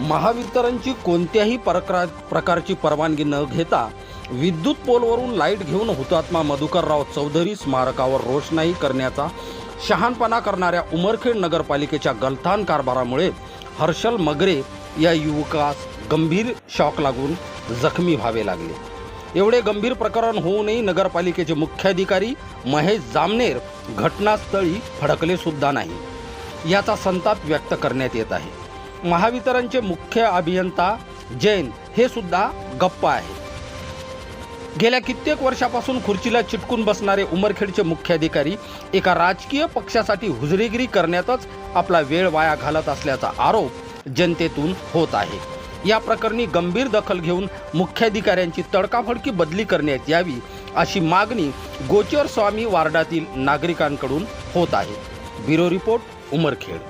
महावितरणची कोणत्याही प्रकारची परवानगी न घेता विद्युत पोलवरून लाईट घेऊन हुतात्मा मधुकरराव चौधरी स्मारकावर रोषणाई करण्याचा शहाणपणा करणाऱ्या उमरखेड नगरपालिकेच्या गलथान कारभारामुळे हर्षल मगरे या युवकास गंभीर शॉक लागून जखमी व्हावे लागले। एवढे गंभीर प्रकरण होऊनही नगरपालिकेचे मुख्याधिकारी महेश जामनेर घटनास्थळी फडकले सुद्धा नाही। याचा संताप व्यक्त करण्यात येत आहे। महावितरणचे मुख्य अभियंता जैन हे सुद्धा गप्प आहे। गेल्या कित्येक वर्षापासून खुर्चीला चिटकून बसणारे उमरखेडचे मुख्याधिकारी एका राजकीय पक्षासाठी हुजरेगिरी करण्यातच आपला वेळ वाया घालत असल्याचा आरोप जनतेतून होत आहे। या प्रकरणी गंभीर दखल घेऊन मुख्याधिकाऱ्यांची तडकाफडकी बदली करण्यात यावी अशी मागणी गोचर स्वामी वार्डातील नागरिकांकडून होत आहे। Bureau report, Umarkhed.